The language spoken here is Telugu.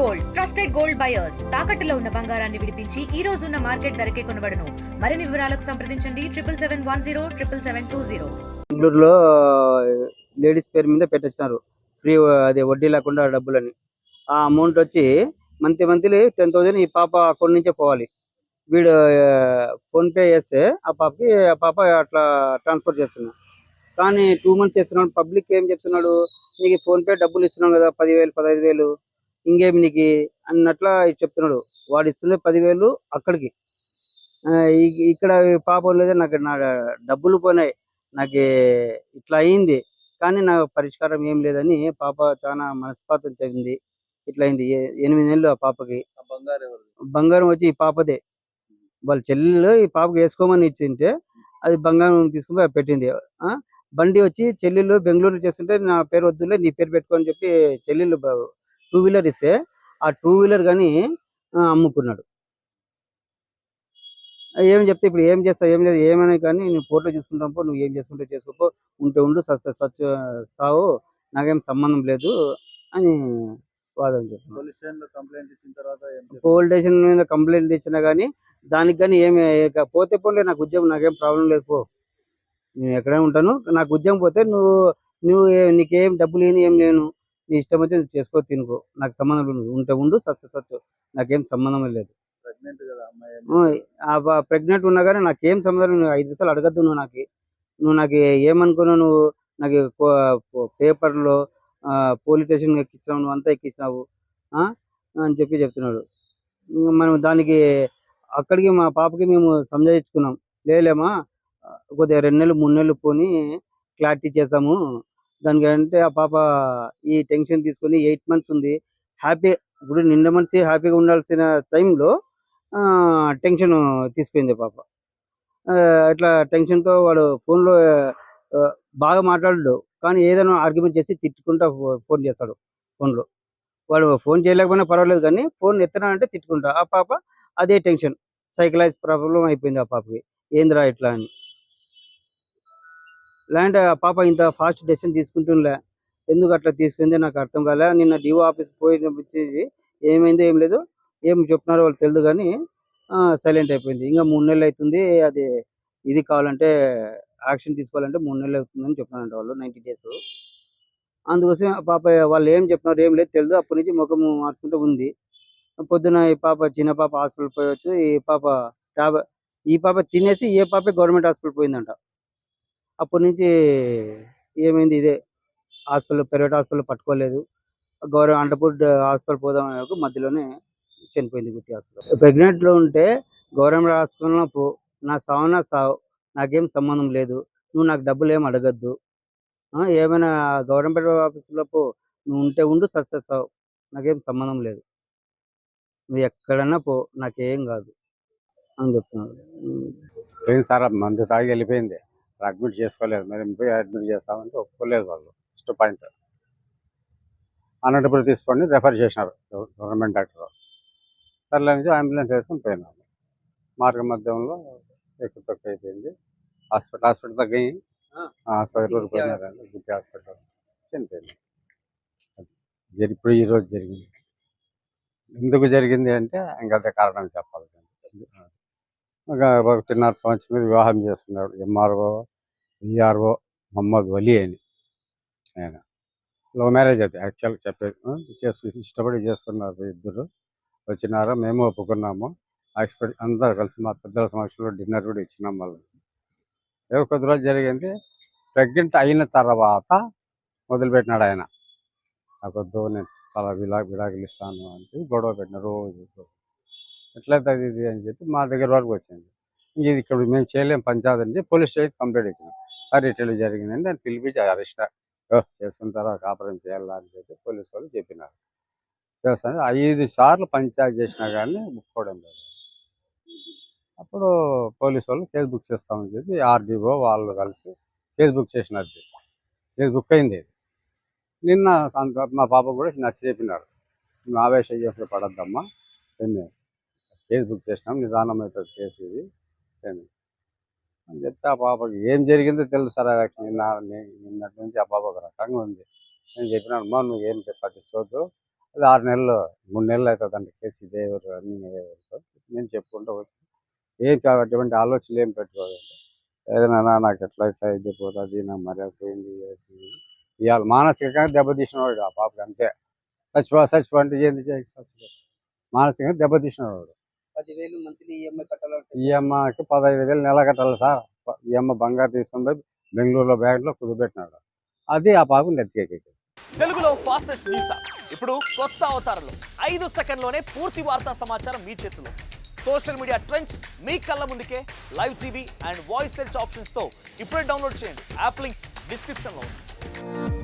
గోల్డ్ ట్రస్టెడ్ గోల్డ్ బయర్స్ తాకట్టులో ఉన్న బంగారాన్ని విడిపించి ఈ రోజు ఉన్న మార్కెట్ ధరకే కొనబడును. మరిన్ని వివరాలకు సంప్రదించండి 7771077720. బెంగళూరులో లేడీస్ పేరు మీద పెట్టించినారు ఫ్రీ, అదే వడ్డీ లేకుండా డబ్బులని. ఆ అమౌంట్ వచ్చి మంత్లీ 10,000 ఈ పాప అకౌంట్ నుంచే పోవాలి. వీడు ఫోన్పే చేస్తే ఆ పాప అట్లా ట్రాన్స్ఫర్ చేస్తున్నాడు. కానీ 2 months చేస్తున్నాడు. పబ్లిక్ ఏం చెప్తున్నాడు, నీకు ఫోన్పే డబ్బులు ఇస్తున్నాడు కదా 10,000 15,000 ఇంకేమి నీకు అన్నట్లా చెప్తున్నాడు. వాడు ఇస్తున్న 10,000 అక్కడికి. ఇక్కడ పాపం లేదా నా డబ్బులు పోయినాయి, నాకు ఇట్లా అయింది కానీ నాకు పరిష్కారం ఏం లేదని పాప చాలా మనస్పాతం చెందింది. ఇట్లా అయింది. 8 నెలలు ఆ పాపకి. బంగారం వచ్చి ఈ పాపదే. వాళ్ళ చెల్లెలు ఈ పాపకి వేసుకోమని ఇచ్చింటే అది బంగారం తీసుకుని పెట్టింది. బండి వచ్చి చెల్లెలు బెంగళూరు చేస్తుంటే నా పేరు వద్దులే నీ పేరు పెట్టుకోని చెప్పి చెల్లెలు 2 wheeler ఇస్తే ఆ 2 wheeler కానీ అమ్ముకున్నాడు. ఏం చెప్తే ఇప్పుడు ఏం చేస్తా, ఏం లేదు, ఏమైనా కానీ నేను కోర్టులో చూసుకుంటాం పో, నువ్వు ఏం చేసుకుంటే చేసుకోపో, ఉంటే ఉండు, సావు, నాకేం సంబంధం లేదు అని వాదన చెప్తున్నాను. పోలీస్ స్టేషన్ మీద కంప్లైంట్ ఇచ్చినా కానీ దానికి కానీ ఏమి పోతే పోలే, నాకు ఉద్యోగం, నాకేం ప్రాబ్లం లేదు, పో, నేను ఎక్కడే ఉంటాను, నాకు ఉద్యోగం పోతే నువ్వు నీకేం డబ్బులు ఏం లేను, నీ ఇష్టం అయితే నువ్వు చేసుకో, తినుకో, నాకు సంబంధం లేదు, ఉంటే ఉండు, సచ్చు, నాకేం సంబంధం లేదు. ప్రెగ్నెంట్ ఉన్నా కానీ నాకేం సంబంధం, నువ్వు 5 నిమిషాలు అడగద్దు, నువ్వు నాకు ఏమనుకున్నావు, నువ్వు నాకు పేపర్లో పోలీస్ స్టేషన్ ఎక్కించినావు, నువ్వు అంతా ఎక్కించినావు అని చెప్తున్నాడు. మనం దానికి అక్కడికి మా పాపకి మేము సంజాయించుకున్నాం, లేలేమా కొద్దిగా 2 నెలలు 3 నెలలు పోని క్లారిటీ చేసాము దానికంటే. ఆ పాప ఈ టెన్షన్ తీసుకొని 8 months ఉంది హ్యాపీ. ఇప్పుడు నిండా మనిషి హ్యాపీగా ఉండాల్సిన టైంలో టెన్షన్ తీసుకుంది పాప. ఇట్లా టెన్షన్తో వాడు ఫోన్లో బాగా మాట్లాడు, కానీ ఏదైనా ఆర్గ్యుమెంట్ చేసి తిట్టుకుంటా ఫోన్ చేస్తాడు. ఫోన్లో వాడు ఫోన్ చేయలేకపోయినా పర్వాలేదు కానీ ఫోన్ ఎత్తనాలంటే తిట్టుకుంటా. ఆ పాప అదే టెన్షన్, సైకలైజ్ ప్రాబ్లం అయిపోయింది ఆ పాపకి. ఏందిరా ఇట్లా అని. లేదంటే ఆ పాప ఇంత ఫాస్ట్ డెసిషన్ తీసుకుంటుండే, ఎందుకు అట్లా తీసుకుంది నాకు అర్థం కాలే. నిన్న డిఓ ఆఫీస్కి పోయి ఏమైందో ఏం లేదు, ఏం చెప్తున్నారో వాళ్ళు తెలియదు కానీ సైలెంట్ అయిపోయింది. ఇంకా 3 నెలలు అవుతుంది, అది ఇది కావాలంటే యాక్షన్ తీసుకోవాలంటే 3 నెలలు అవుతుందని చెప్తున్నారంట వాళ్ళు, 90 days. అందుకోసం ఆ పాప వాళ్ళు ఏం చెప్తున్నారు ఏం లేదు తెలియదు. అప్పటి నుంచి ముఖం మార్చుకుంటూ ఉంది. పొద్దున ఈ పాప చిన్న పాప హాస్పిటల్ పోయవచ్చు, ఈ పాప తినేసి ఏ పాప గవర్నమెంట్ హాస్పిటల్ పోయిందంట. అప్పటి నుంచి ఏమైంది, ఇదే ప్రైవేట్ హాస్పిటల్ పట్టుకోలేదు, అంటపూర్ హాస్పిటల్ పోదాం మధ్యలోనే చనిపోయింది గుత్తి హాస్పిటల్. ప్రెగ్నెంట్లో ఉంటే గవర్నమెంట్ హాస్పిటల్లో పో, నా సావు, నాకేం సంబంధం లేదు, నువ్వు నాకు డబ్బులు ఏం అడగద్దు, ఏమైనా గవర్నమెంట్ ఆఫీసులో పో, నువ్వు ఉంటే ఉండు, సావు, నాకేం సంబంధం లేదు, నువ్వు ఎక్కడన్నా పో, నాకేం కాదు అని చెప్తున్నాడు. పోయింది సార్, మందు తాగి వెళ్ళిపోయింది, అడ్మిట్ చేసుకోలేదు, మేము పోయి అడ్మిట్ చేస్తామంటే ఒప్పుకోలేదు వాళ్ళు. ఫస్ట్ పాయింట్ అనంతపురం తీసుకొని రెఫర్ చేసినారు గవర్నమెంట్ డాక్టర్. సర్లే నుంచి అంబులెన్స్ వేసుకొని పోయినాము. మార్గ మధ్యంలో ఎక్కువ తక్కువ అయిపోయింది. హాస్పిటల్ తగ్గి హాస్పిటల్ పోయినారండి, గుత్తి హాస్పిటల్ చనిపోయింది. ఇప్పుడు ఈరోజు జరిగింది. ఎందుకు జరిగింది అంటే ఇంకా అదే కారణం చెప్పాలి. ఒక 1.5 సంవత్సరం మీద వివాహం చేస్తున్నాడు ఎంఆర్ఓ ఈఆర్ఓ మొహమ్మద్ వలీ అని. ఆయన లవ్ మ్యారేజ్ అది యాక్చువల్ చెప్పేది, ఇష్టపడి చేస్తున్నారు ఇద్దరు. వచ్చినారు, మేము ఒప్పుకున్నాము. అందరూ కలిసి మా పెద్దల సమక్షంలో డిన్నర్ కూడా ఇచ్చినాం వాళ్ళకి. ఏదో కొద్ది రోజు జరిగింది. ప్రెగ్నెంట్ అయిన తర్వాత మొదలుపెట్టినాడు ఆయన, నాకొద్దు, నేను చాలా విడాకులు ఇస్తాను అంటే గొడవ పెట్టిన రోజు. ఎట్లయితే ఇది అని చెప్పి మా దగ్గర వరకు వచ్చింది. ఇది ఇక్కడ మేము చేయలేం పంచాయతీ అని చెప్పి పోలీస్ స్టేషన్ కంప్లైంట్ ఇచ్చినాం. సార్ ఇట్లా జరిగిందని దాన్ని పిలిపించి అరెస్ట్ చేసుకుంటారా, కాపురం చేయాలా అని చెప్పి పోలీసు వాళ్ళు చెప్పినారు. చేస్తాను 5 సార్లు పంచాయతీ చేసినా కానీ ఒప్పుకోవడం లేదు. అప్పుడు పోలీసు వాళ్ళు కేసు బుక్ చేస్తామని చెప్పి ఆర్డీఓ వాళ్ళు కలిసి కేసు బుక్ చేసినారు. కేసు బుక్ అయింది. నిన్న మా పాప కూడా నచ్చ చెప్పినారు, నువ్వు ఆవేశం చేసి పడద్దమ్మా, కేసు బుక్ చేసినాం, నిదానం అవుతుంది కేసు ఇది అని చెప్తే ఆ పాపకి ఏం జరిగిందో తెలుసు సార్. నిన్నటి నుంచి ఆ పాప ఒక రకంగా ఉంది. నేను చెప్పినాను, అమ్మా నువ్వు ఏం పట్టించుకోవద్దు, అది 6 నెలలు 3 నెలలు అవుతుంది అంటే కేసు ఇదే ఊరు అన్ని ఇదే ఊరుతో. నేను చెప్పుకుంటూ వచ్చి ఏం అటువంటి ఆలోచనలు ఏం పెట్టుకోలేదు. ఏదైనా నాకు ఎట్లా ఇట్లా ఇది పోతుంది, నా మర్యాద పోయింది ఇవాళ మానసికంగా దెబ్బతీసినవాడు ఆ పాపకి అంతే. చచ్చిపో అంటే ఏంది చచ్చిపో మానసికంగా దెబ్బతీసినవాడు. 10,000 మంత్లీ ఈఎంఐ కట్టాలంటే ఈఎంఐకి 15,000 నెల కట్టాలి సార్. ఈఎంఐ బంగారు తీసుకుని పోయి బెంగళూరులో బ్యాంకులో కుదిపెట్టినాడు. అది ఆ పాపకు నెత్తికెక్కింది. తెలుగులో ఫాస్టెస్ట్ న్యూస్ యాప్ ఇప్పుడు కొత్త అవతారంలో 5 సెకండ్లోనే పూర్తి వార్తా సమాచారం మీ చేతిలో. సోషల్ మీడియా ట్రెండ్స్ మీ కళ్ళ ముందుకే live TV and voice search ఆప్షన్స్తో ఇప్పుడే డౌన్లోడ్ చేయండి. యాప్ లింక్ డిస్క్రిప్షన్లో ఉంది.